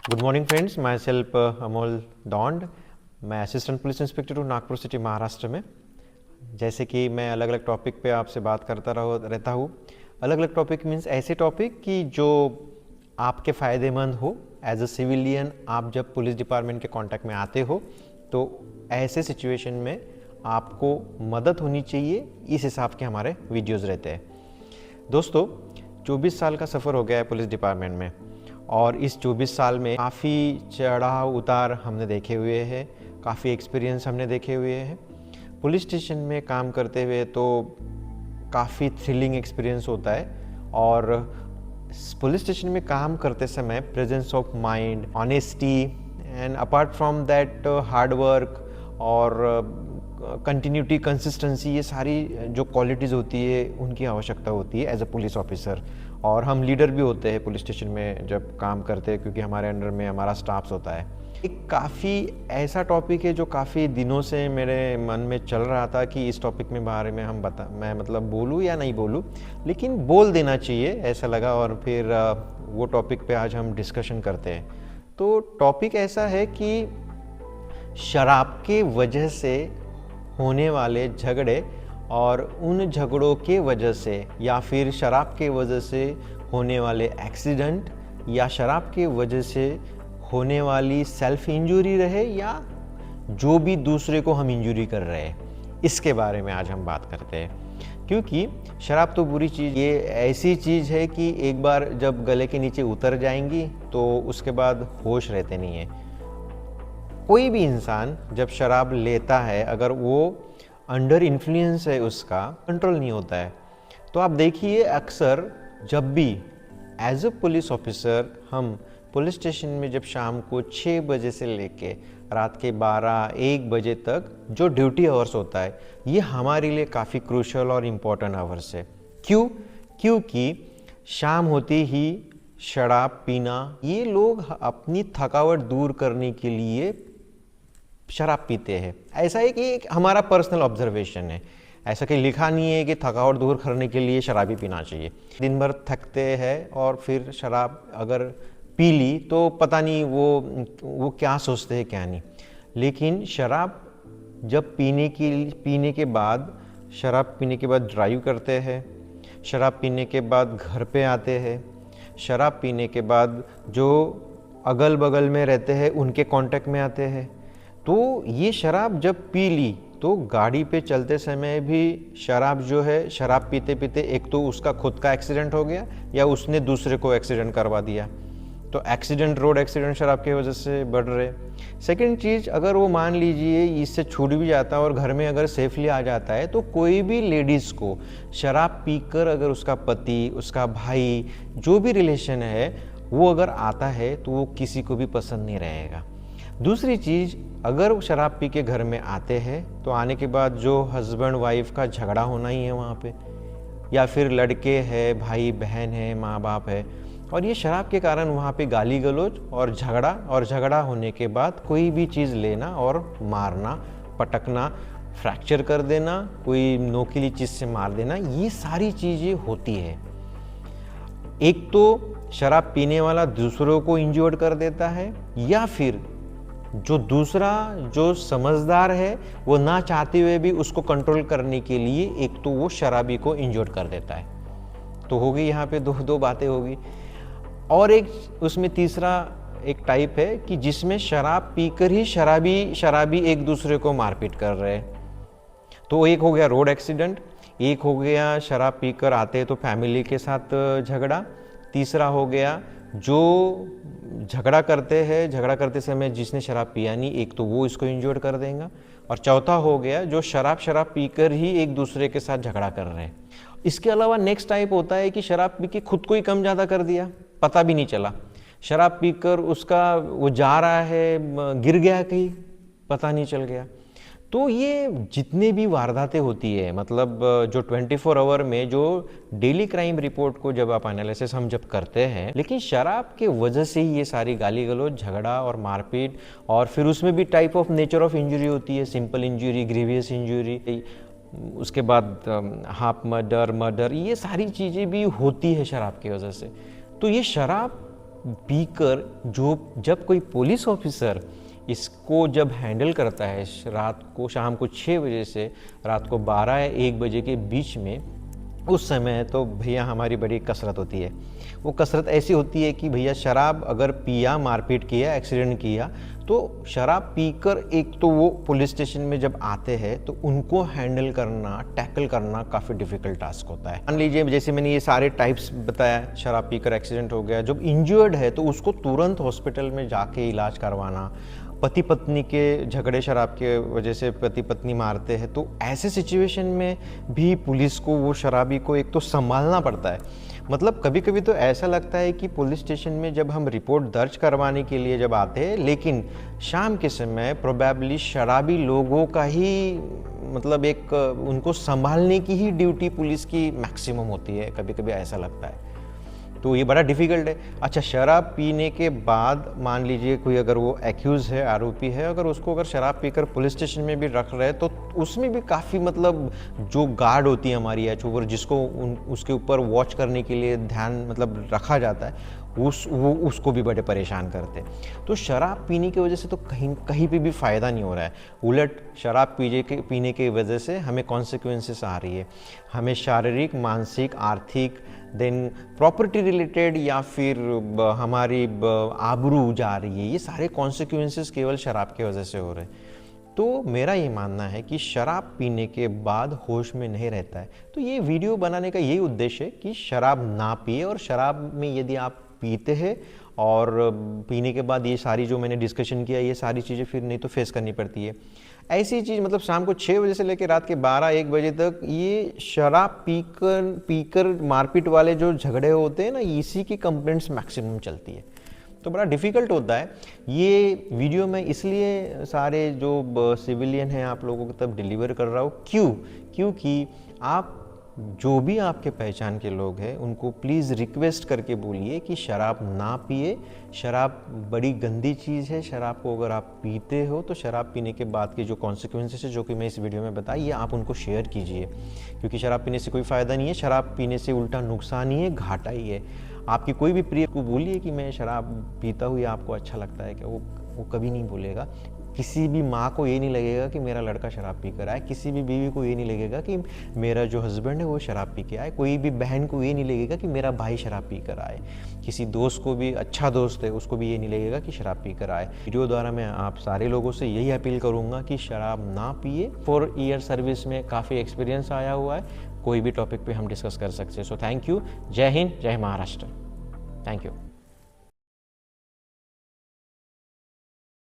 Good morning friends, my self Amol Daund. मैं assistant police inspector हूँ Nagpur city Maharashtra में। जैसे कि मैं अलग अलग टॉपिक पे आपसे बात करता रहता हूँ। अलग अलग टॉपिक मीन्स ऐसे टॉपिक कि जो आपके फ़ायदेमंद हो। एज अ सिविलियन आप जब पुलिस डिपार्टमेंट के कांटेक्ट में आते हो तो ऐसे सिचुएशन में आपको मदद होनी चाहिए, इस हिसाब के हमारे वीडियोज़ रहते हैं। दोस्तों, 24 साल का सफ़र हो गया है पुलिस डिपार्टमेंट में और इस 24 साल में काफ़ी चढ़ाव उतार हमने देखे हुए हैं, काफ़ी एक्सपीरियंस हमने देखे हुए हैं। पुलिस स्टेशन में काम करते हुए तो काफ़ी थ्रिलिंग एक्सपीरियंस होता है और पुलिस स्टेशन में काम करते समय presence of mind, honesty and apart from that hard work और कंटिन्यूटी, कंसिस्टेंसी, ये सारी जो क्वालिटीज़ होती है उनकी आवश्यकता होती है एज अ पुलिस ऑफिसर। और हम लीडर भी होते हैं पुलिस स्टेशन में जब काम करते हैं, क्योंकि हमारे अंडर में हमारा स्टाफ्स होता है। एक काफ़ी ऐसा टॉपिक है जो काफ़ी दिनों से मेरे मन में चल रहा था कि इस टॉपिक में बारे में मैं मतलब बोलूँ या नहीं बोलूँ, लेकिन बोल देना चाहिए ऐसा लगा और फिर वो टॉपिक पे आज हम डिस्कशन करते हैं। तो टॉपिक ऐसा है कि शराब के वजह से होने वाले झगड़े और उन झगड़ों के वजह से या फिर शराब के वजह से होने वाले एक्सीडेंट या शराब के वजह से होने वाली सेल्फ इंजरी रहे या जो भी दूसरे को हम इंजरी कर रहे हैं, इसके बारे में आज हम बात करते हैं। क्योंकि शराब तो बुरी चीज़, ये ऐसी चीज़ है कि एक बार जब गले के नीचे उतर जाएंगी तो उसके बाद होश रहते नहीं है। कोई भी इंसान जब शराब लेता है, अगर वो अंडर इन्फ्लुएंस है, उसका कंट्रोल नहीं होता है। तो आप देखिए, अक्सर जब भी एज अ पुलिस ऑफिसर हम पुलिस स्टेशन में जब शाम को 6 बजे से लेके रात के 12-1 बजे तक जो ड्यूटी आवर्स होता है, ये हमारे लिए काफ़ी क्रूशल और इम्पोर्टेंट आवर्स है। क्यों? क्योंकि शाम होते ही शराब पीना, ये लोग अपनी थकावट दूर करने के लिए शराब पीते हैं। ऐसा है कि एक हमारा पर्सनल ऑब्जर्वेशन है, ऐसा कि लिखा नहीं है कि थकावट दूर करने के लिए शराब ही पीना चाहिए। दिन भर थकते हैं और फिर शराब अगर पी ली तो पता नहीं वो क्या सोचते हैं क्या नहीं। लेकिन शराब जब पीने के बाद, शराब पीने के बाद ड्राइव करते हैं, शराब पीने के बाद घर पे आते हैं, शराब पीने के बाद जो अगल बगल में रहते हैं उनके कांटेक्ट में आते हैं। तो ये शराब जब पी ली तो गाड़ी पे चलते समय भी शराब जो है, शराब पीते पीते एक तो उसका खुद का एक्सीडेंट हो गया या उसने दूसरे को एक्सीडेंट करवा दिया। तो एक्सीडेंट, रोड एक्सीडेंट शराब की वजह से बढ़ रहे। सेकंड चीज़, अगर वो मान लीजिए इससे छूट भी जाता है और घर में अगर सेफली आ जाता है, तो कोई भी लेडीज़ को शराब पीकर अगर उसका पति, उसका भाई, जो भी रिलेशन है वो अगर आता है तो वो किसी को भी पसंद नहीं रहेगा। दूसरी चीज़, अगर वो शराब पी के घर में आते हैं तो आने के बाद जो हस्बैंड वाइफ का झगड़ा होना ही है वहाँ पे, या फिर लड़के हैं, भाई बहन है, माँ बाप है, और ये शराब के कारण वहाँ पे गाली गलौज और झगड़ा होने के बाद कोई भी चीज़ लेना और मारना, पटकना, फ्रैक्चर कर देना, कोई नोकीली चीज़ से मार देना, ये सारी चीज़ें होती है। एक तो शराब पीने वाला दूसरों को इंजर्ड कर देता है, या फिर जो दूसरा जो समझदार है वो ना चाहते हुए भी उसको कंट्रोल करने के लिए एक तो वो शराबी को इंजर्ड कर देता है। तो होगी यहाँ पे दो बातें होगी। और एक उसमें तीसरा एक टाइप है कि जिसमें शराब पीकर ही शराबी एक दूसरे को मारपीट कर रहे हैं। तो एक हो गया रोड एक्सीडेंट, एक हो गया शराब पीकर आते तो फैमिली के साथ झगड़ा, तीसरा हो गया जो झगड़ा करते समय जिसने शराब पिया नहीं, एक तो वो इसको इंजर्ड कर देगा, और चौथा हो गया जो शराब पीकर ही एक दूसरे के साथ झगड़ा कर रहे हैं। इसके अलावा नेक्स्ट टाइप होता है कि शराब पी के खुद को ही कम ज़्यादा कर दिया, पता भी नहीं चला। शराब पीकर उसका वो जा रहा है, गिर गया कहीं, पता नहीं चल गया। तो ये जितने भी वारदातें होती है, मतलब जो 24 आवर में जो डेली क्राइम रिपोर्ट को जब आप एनालिसिस हम जब करते हैं, लेकिन शराब के वजह से ही ये सारी गाली गलौज, झगड़ा और मारपीट, और फिर उसमें भी type of nature of injury होती है, सिंपल इंजरी, ग्रीवियस इंजरी, उसके बाद हाफ मर्डर, ये सारी चीज़ें भी होती है शराब की वजह से। तो ये शराब पीकर जो जब कोई पुलिस ऑफिसर इसको जब हैंडल करता है रात को शाम को 6 बजे से रात को 12 या 1 बजे के बीच में, उस समय तो भैया हमारी बड़ी कसरत होती है। वो कसरत ऐसी होती है कि भैया शराब अगर पिया, मारपीट किया, एक्सीडेंट किया, तो शराब पीकर एक तो वो पुलिस स्टेशन में जब आते हैं तो उनको हैंडल करना, टैकल करना काफ़ी डिफ़िकल्ट टास्क होता है। मान लीजिए जैसे मैंने ये सारे टाइप्स बताया, शराब पीकर एक्सीडेंट हो गया, जब इंजर्ड है तो उसको तुरंत हॉस्पिटल में जाके इलाज करवाना, पति पत्नी के झगड़े शराब के वजह से पति पत्नी मारते हैं, तो ऐसे सिचुएशन में भी पुलिस को वो शराबी को एक तो संभालना पड़ता है। मतलब कभी कभी तो ऐसा लगता है कि पुलिस स्टेशन में जब हम रिपोर्ट दर्ज करवाने के लिए जब आते हैं, लेकिन शाम के समय प्रोबेबली शराबी लोगों का ही मतलब एक उनको संभालने की ही ड्यूटी पुलिस की मैक्सिमम होती है, कभी कभी ऐसा लगता है। तो ये बड़ा डिफ़िकल्ट है। अच्छा, शराब पीने के बाद मान लीजिए कोई अगर वो एक्यूज़ है, आरोपी है, अगर उसको अगर शराब पीकर पुलिस स्टेशन में भी रख रहे हैं तो उसमें भी काफ़ी मतलब जो गार्ड होती है हमारी एच ओवर, जिसको उसके ऊपर वॉच करने के लिए ध्यान मतलब रखा जाता है, वो उसको भी बड़े परेशान करते हैं। तो शराब पीने की वजह से तो कहीं पे भी फ़ायदा नहीं हो रहा है, उलट शराब पीने की वजह से हमें कॉन्सिक्वेंसेस आ रही है। हमें शारीरिक, मानसिक, आर्थिक, देन प्रॉपर्टी रिलेटेड या फिर हमारी आबरू जा रही है, ये सारे कॉन्सिक्वेंसेस केवल शराब की वजह से हो रहे हैं। तो मेरा ये मानना है कि शराब पीने के बाद होश में नहीं रहता है। तो ये वीडियो बनाने का यही उद्देश्य है कि शराब ना पिए, और शराब में यदि आप पीते हैं और पीने के बाद ये सारी जो मैंने डिस्कशन किया, ये सारी चीज़ें फिर नहीं तो फेस करनी पड़ती है। ऐसी चीज़ मतलब शाम को 6 बजे से लेकर रात के 12-1 बजे तक ये शराब पीकर मारपीट वाले जो झगड़े होते हैं ना, इसी की कंप्लेंट्स मैक्सिमम चलती है। तो बड़ा डिफ़िकल्ट होता है। ये वीडियो मैं इसलिए सारे जो सिविलियन हैं आप लोगों को तब डिलीवर कर रहा हूँ, क्योंकि आप जो भी आपके पहचान के लोग हैं उनको प्लीज़ रिक्वेस्ट करके बोलिए कि शराब ना पिए। शराब बड़ी गंदी चीज़ है। शराब को अगर आप पीते हो तो शराब पीने के बाद के जो कॉन्सिक्वेंसेस है, जो कि मैं इस वीडियो में बताई, ये आप उनको शेयर कीजिए, क्योंकि शराब पीने से कोई फ़ायदा नहीं है। शराब पीने से उल्टा नुकसान ही है, घाटा ही है। आपकी कोई भी प्रिय को बोलिए कि मैं शराब पीता हूँ, या आपको अच्छा लगता है, कि वो कभी नहीं बोलेगा। किसी भी माँ को ये नहीं लगेगा कि मेरा लड़का शराब पी कर आए, किसी भी बीवी को ये नहीं लगेगा कि मेरा जो हस्बैंड है वो शराब पी के आए, कोई भी बहन को ये नहीं लगेगा कि मेरा भाई शराब पी कर आए, किसी दोस्त को भी, अच्छा दोस्त है उसको भी ये नहीं लगेगा कि शराब पी कर आए। वीडियो द्वारा मैं आप सारे लोगों से यही अपील करूँगा कि शराब ना पिए। 4 ईयर सर्विस में काफ़ी एक्सपीरियंस आया हुआ है, कोई भी टॉपिक पर हम डिस्कस कर सकते हैं। So thank you. जय हिंद, जय महाराष्ट्र। Thank you.